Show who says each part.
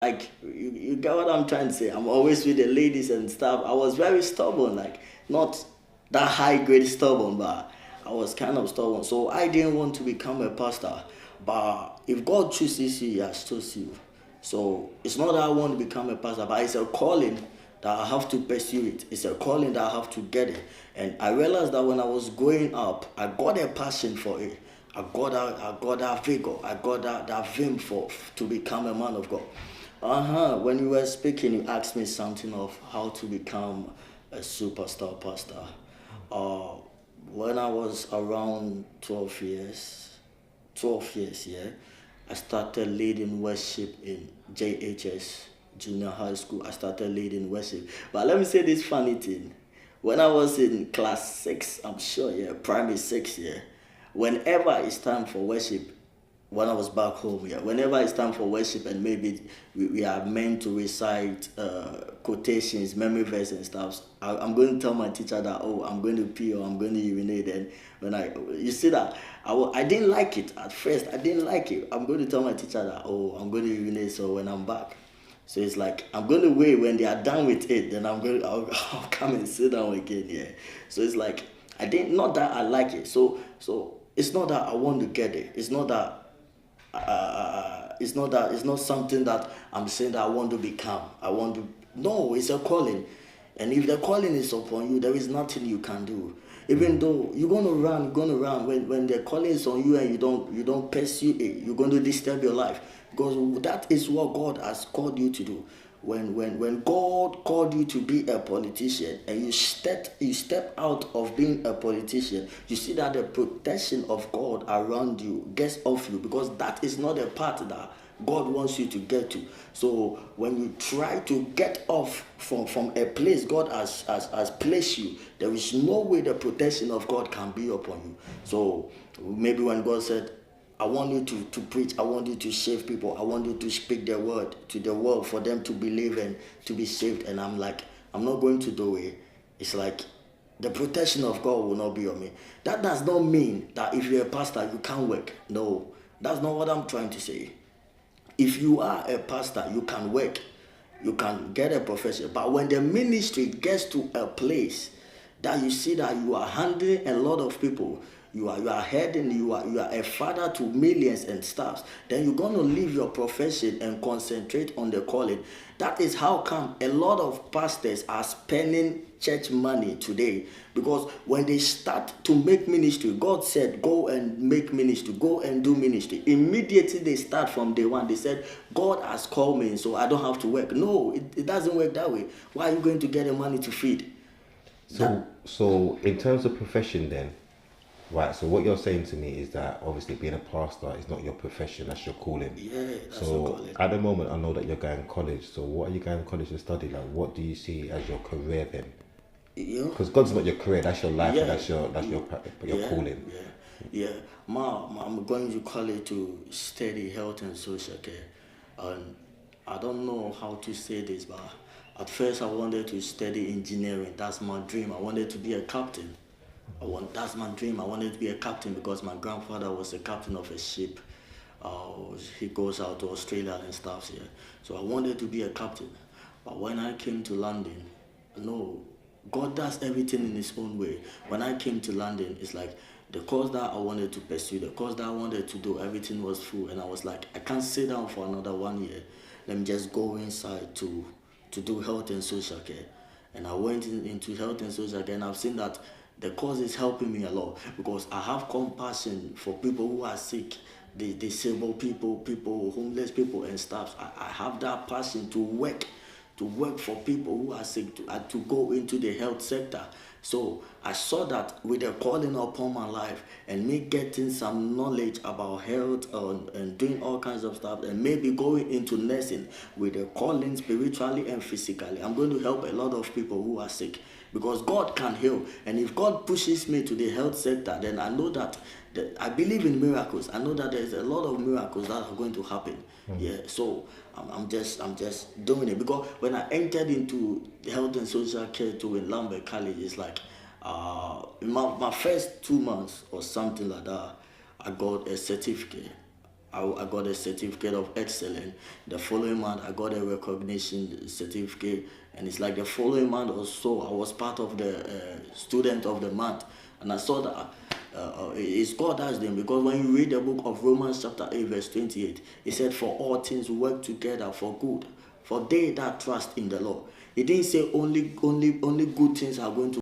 Speaker 1: Like you get what I'm trying to say. I'm always with the ladies and stuff. I was very stubborn, like not that high grade stubborn, but I was kind of stubborn. So I didn't want to become a pastor. But if God chooses you, He has chosen you. So it's not that I want to become a pastor, but it's a calling that I have to pursue it. It's a calling that I have to get it. And I realized that when I was growing up, I got a passion for it. I got that vigor. I got that vim for to become a man of God. When you were speaking, you asked me something of how to become a superstar pastor. Uh, when I was around 12 years, yeah, I started leading worship in JHS, junior high school. I started leading worship. But let me say this funny thing. When I was in class 6, I'm sure, yeah, primary 6, yeah, whenever it's time for worship, when I was back home, yeah, whenever it's time for worship and maybe we are meant to recite quotations, memory verse and stuff, I'm going to tell my teacher that, oh, I'm going to pee or I'm going to urinate. And you see that, I didn't like it at first. I didn't like it. I'm going to tell my teacher that, oh, I'm going to urinate. So when I'm back, so it's like I'm going to wait when they are done with it, then I'll come and sit down again. Yeah. So it's like I didn't not that I like it. So it's not that I want to get it. It's not something that I'm saying that I want to become. I want to no, it's a calling. And if the calling is upon you, there is nothing you can do. Even though you're gonna run. When the calling is on you and you don't pursue it, you're going to disturb your life. Because that is what God has called you to do. When God called you to be a politician and you step out of being a politician, you see that the protection of God around you gets off you, because that is not a part that God wants you to get to. So when you try to get off from a place God has placed you, there is no way the protection of God can be upon you. So maybe when God said, I want you to preach. I want you to save people. I want you to speak the word to the world for them to believe and to be saved. And I'm like, I'm not going to do it. It's like the protection of God will not be on me. That does not mean that if you're a pastor, you can't work. No, that's not what I'm trying to say. If you are a pastor, you can work, you can get a profession. But when the ministry gets to a place that you see that you are handling a lot of people, you are heading, you are a father to millions and stuff, then you're gonna leave your profession and concentrate on the calling. That is how come a lot of pastors are spending church money today, because when they start to make ministry, God said go and make ministry, go and do ministry. Immediately they start from day one, they said God has called me, so I don't have to work. No, it doesn't work that way. Why are you going to get the money to feed that?
Speaker 2: So in terms of profession, then, right? So what you're saying to me is that obviously being a pastor is not your profession; that's your calling.
Speaker 1: Yeah, that's your
Speaker 2: So
Speaker 1: calling.
Speaker 2: at the moment, I know that you're going to college. So what are you going to college to study? Like, what do you see as your career then?
Speaker 1: You know?
Speaker 2: Because God's not your career; that's your life, and
Speaker 1: Yeah,
Speaker 2: that's your
Speaker 1: yeah,
Speaker 2: calling.
Speaker 1: yeah, yeah. I'm going to college to study health and social care. And I don't know how to say this, but at first I wanted to study engineering. That's my dream. I wanted to be a captain. That's my dream. I wanted to be a captain because my grandfather was a captain of a ship. He goes out to Australia and stuff here. So I wanted to be a captain. But when I came to London, no, God does everything in His own way. When I came to London, it's like the course that I wanted to pursue, the course that I wanted to do, everything was full. And I was like, I can't sit down for another 1 year. Let me just go inside to do health and social care. And I went into health and social care, and I've seen that the cause is helping me a lot, because I have compassion for people who are sick, the disabled people, homeless people and stuff. I have that passion to work for people who are sick, to go into the health sector. So I saw that with the calling upon my life and me getting some knowledge about health and doing all kinds of stuff, and maybe going into nursing with the calling spiritually and physically, I'm going to help a lot of people who are sick, because God can heal. And if God pushes me to the health sector, then I know that I believe in miracles. I know that there's a lot of miracles that are going to happen. Yeah, so I'm just doing it, because when I entered into health and social care too in Lambert College, it's like in my first 2 months or something like that, I got a certificate. I got a certificate of excellence. The following month, I got a recognition certificate, and it's like the following month or so, I was part of the student of the month, and I saw that. It's God that's them, because when you read the book of Romans chapter 8 verse 28, it said, for all things work together for good for they that trust in the Lord. It didn't say only good things are going to